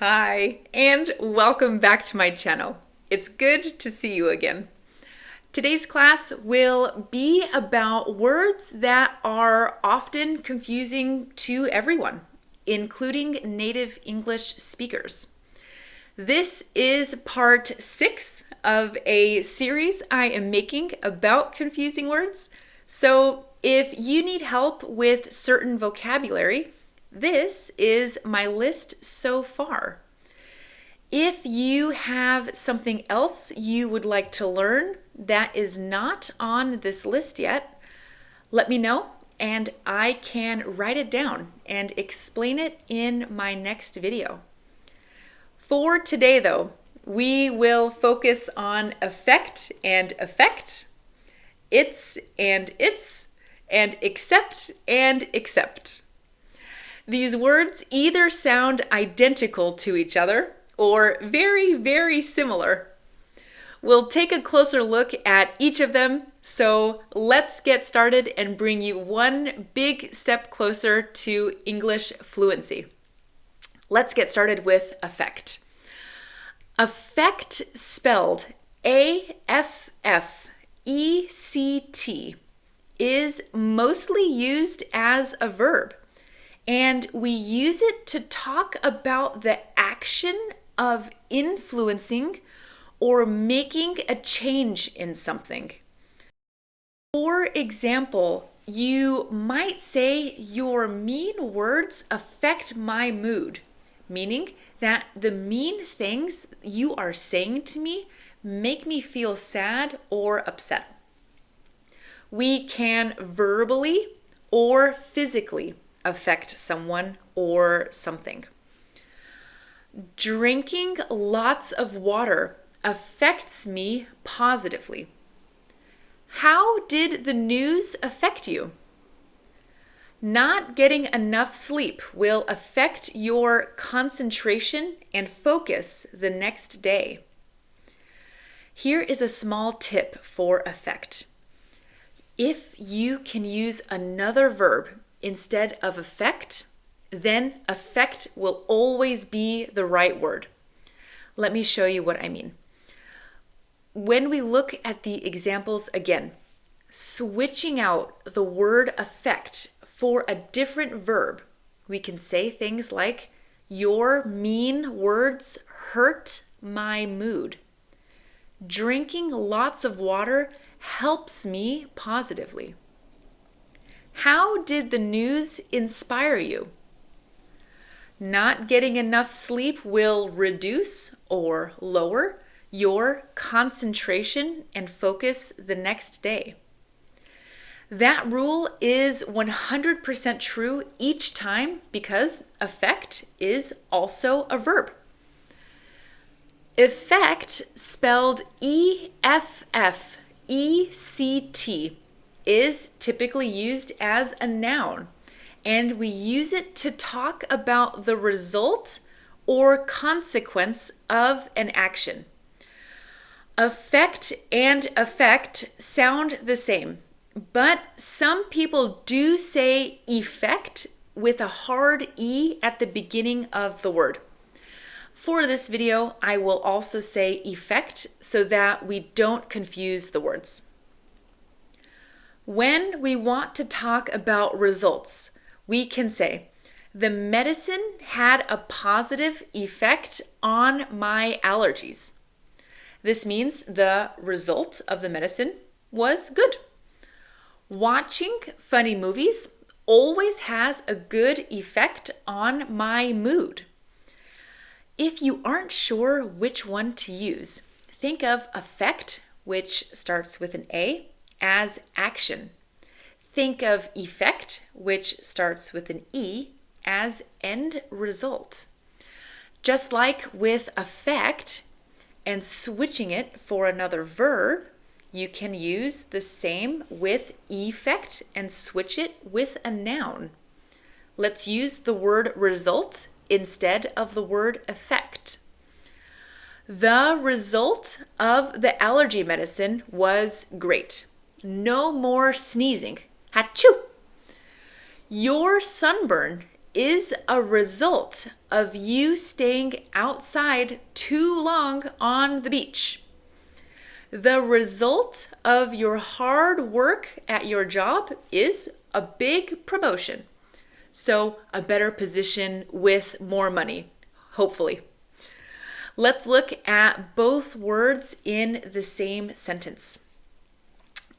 Hi, and welcome back to my channel. It's good to see you again. Today's class will be about words that are often confusing to everyone, including native English speakers. This is part 6 of a series I am making about confusing words. So if you need help with certain vocabulary, this is my list so far. If you have something else you would like to learn that is not on this list yet, let me know and I can write it down and explain it in my next video. For today though, we will focus on affect and effect, and accept and accept. These words either sound identical to each other or very, very similar. We'll take a closer look at each of them, so let's get started and bring you one big step closer to English fluency. Let's get started with affect. Affect, spelled A-F-F-E-C-T, is mostly used as a verb. And we use it to talk about the action of influencing or making a change in something. For example, you might say, "Your mean words affect my mood," meaning that the mean things you are saying to me make me feel sad or upset. We can verbally or physically affect someone or something. Drinking lots of water affects me positively. How did the news affect you? Not getting enough sleep will affect your concentration and focus the next day. Here is a small tip for affect. If you can use another verb instead of affect, then affect will always be the right word. Let me show you what I mean. When we look at the examples again, switching out the word affect for a different verb, we can say things like, "Your mean words hurt my mood." Drinking lots of water helps me positively. How did the news inspire you? Not getting enough sleep will reduce or lower your concentration and focus the next day. That rule is 100% true each time because affect is also a verb. Effect, spelled E-F-F-E-C-T, is typically used as a noun, and we use it to talk about the result or consequence of an action. Affect and effect sound the same, but some people do say effect with a hard E at the beginning of the word. For this video, I will also say effect so that we don't confuse the words. When we want to talk about results, we can say, "The medicine had a positive effect on my allergies." This means the result of the medicine was good. Watching funny movies always has a good effect on my mood. If you aren't sure which one to use, think of affect, which starts with an A, as action. Think of effect, which starts with an E, as end result. Just like with affect and switching it for another verb, you can use the same with effect and switch it with a noun. Let's use the word result instead of the word effect. The result of the allergy medicine was great. No more sneezing. Achoo! Your sunburn is a result of you staying outside too long on the beach. The result of your hard work at your job is a big promotion. So, a better position with more money, hopefully. Let's look at both words in the same sentence.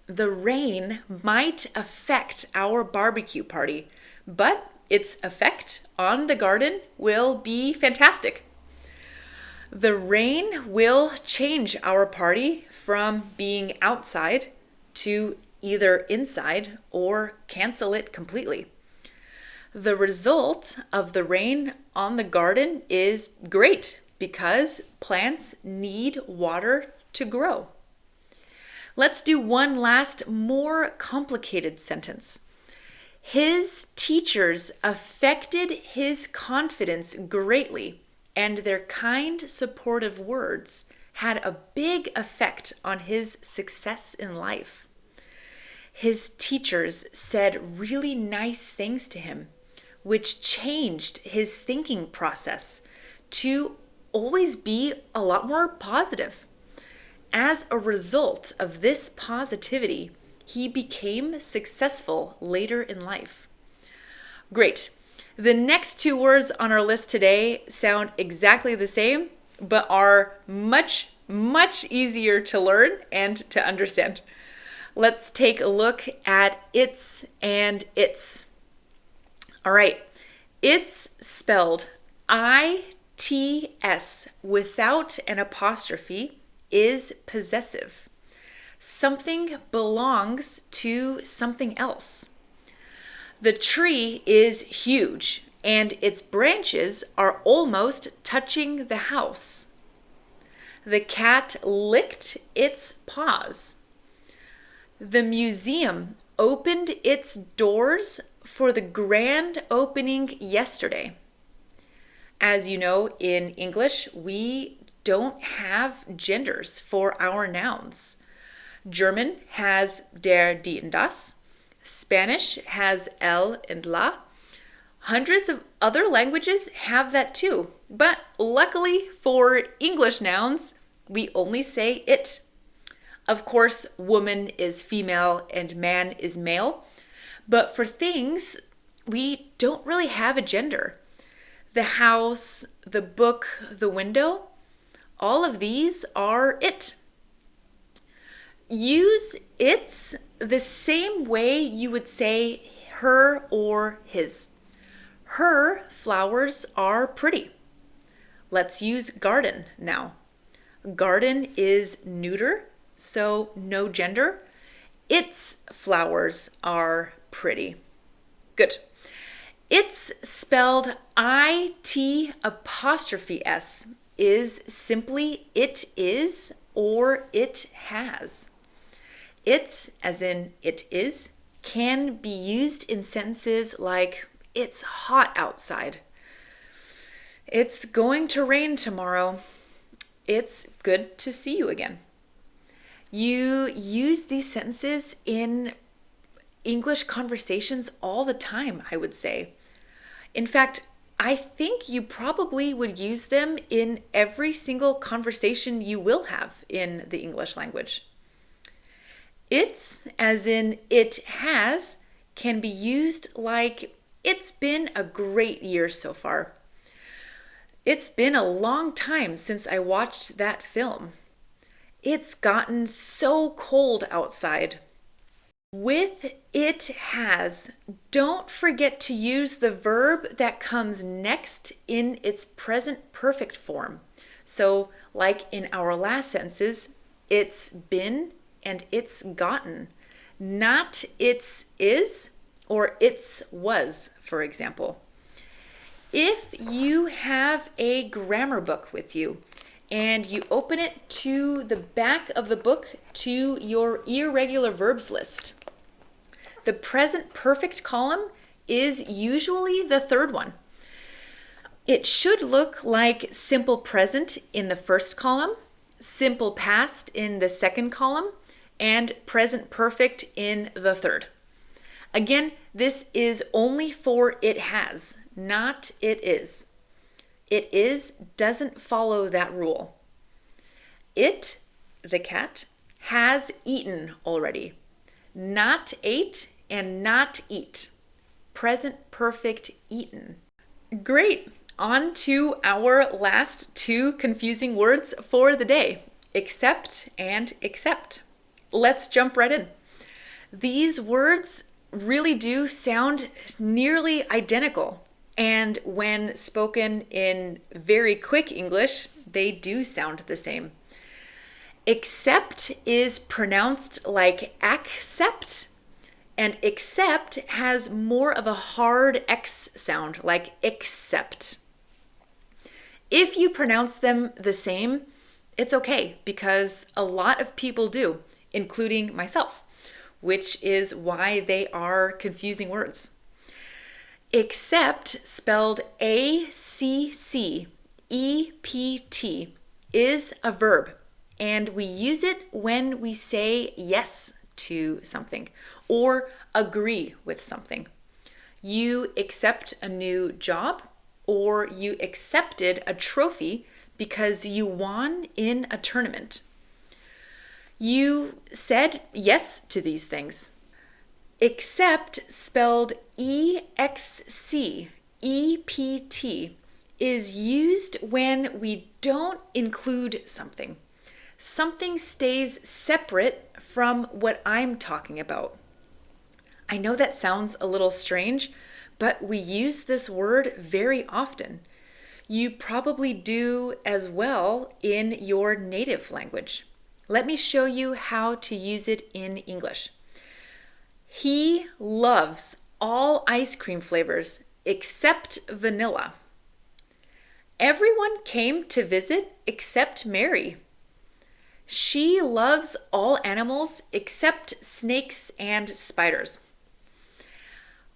The rain might affect our barbecue party, but its effect on the garden will be fantastic. The rain will change our party from being outside to either inside or cancel it completely. The result of the rain on the garden is great because plants need water to grow. Let's do one last, more complicated sentence. His teachers affected his confidence greatly, and their kind, supportive words had a big effect on his success in life. His teachers said really nice things to him, which changed his thinking process to always be a lot more positive. As a result of this positivity, he became successful later in life. Great. The next two words on our list today sound exactly the same, but are much, much easier to learn and to understand. Let's take a look at its and its. All right. It's spelled I-T-S without an apostrophe, is possessive. Something belongs to something else. The tree is huge and its branches are almost touching the house. The cat licked its paws. The museum opened its doors for the grand opening yesterday. As you know, in English, we don't have genders for our nouns. German has der, die, and das. Spanish has el and la. Hundreds of other languages have that too. But luckily for English nouns, we only say it. Of course, woman is female and man is male. But for things, we don't really have a gender. The house, the book, the window, all of these are it. Use its the same way you would say her or his. Her flowers are pretty. Let's use garden now. Garden is neuter, so no gender. Its flowers are pretty. Good. It's spelled I-T apostrophe S, is simply it is or it has. It's, as in it is, can be used in sentences like it's hot outside. It's going to rain tomorrow. It's good to see you again. You use these sentences in English conversations all the time, I would say. In fact, I think you probably would use them in every single conversation you will have in the English language. It's, as in it has, can be used like it's been a great year so far. It's been a long time since I watched that film. It's gotten so cold outside. With it has, don't forget to use the verb that comes next in its present perfect form. So, like in our last sentences, it's been and it's gotten, not it's is or it's was, for example. If you have a grammar book with you and you open it to the back of the book to your irregular verbs list, the present perfect column is usually the third one. It should look like simple present in the first column, simple past in the second column, and present perfect in the third. Again, this is only for it has, not it is. It is doesn't follow that rule. It, the cat, has eaten already. Not ate and not eat. Present perfect eaten. Great. On to our last two confusing words for the day. Accept and accept. Let's jump right in. These words really do sound nearly identical. And when spoken in very quick English, they do sound the same. Accept is pronounced like accept, and accept has more of a hard X sound, like accept. If you pronounce them the same, it's okay because a lot of people do, including myself, which is why they are confusing words. Accept, spelled A-C-C-E-P-T, is a verb, and we use it when we say yes to something or agree with something. You accept a new job, or you accepted a trophy because you won in a tournament. You said yes to these things. Accept, spelled E-X-C-E-P-T, is used when we don't include something. Something stays separate from what I'm talking about. I know that sounds a little strange, but we use this word very often. You probably do as well in your native language. Let me show you how to use it in English. He loves all ice cream flavors except vanilla. Everyone came to visit except Mary. She loves all animals except snakes and spiders.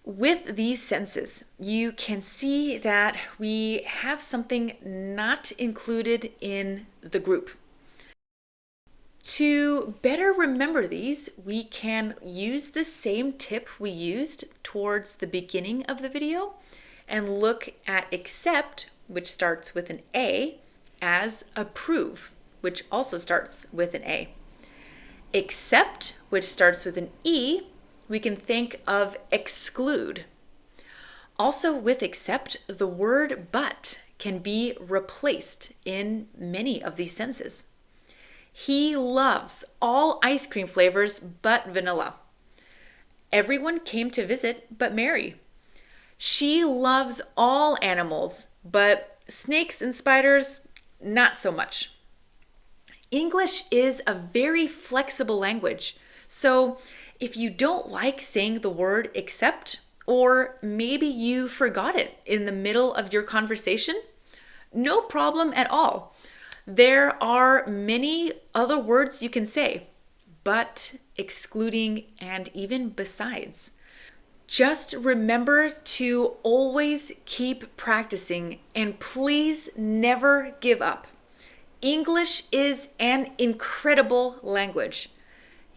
With these senses, you can see that we have something not included in the group. To better remember these, we can use the same tip we used towards the beginning of the video and look at accept, which starts with an A, as approve, which also starts with an A. Accept, which starts with an E, we can think of exclude. Also with accept, the word but can be replaced in many of these senses. He loves all ice cream flavors but vanilla. Everyone came to visit but Mary. She loves all animals, but snakes and spiders, not so much. English is a very flexible language, so if you don't like saying the word accept, or maybe you forgot it in the middle of your conversation, no problem at all. There are many other words you can say, but, excluding, and even besides. Just remember to always keep practicing and please never give up. English is an incredible language.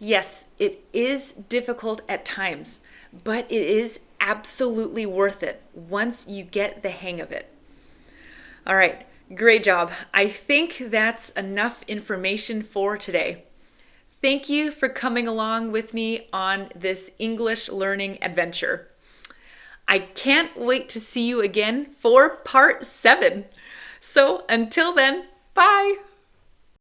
Yes, it is difficult at times, but it is absolutely worth it once you get the hang of it. All right, great job. I think that's enough information for today. Thank you for coming along with me on this English learning adventure. I can't wait to see you again for part 7. So until then, bye.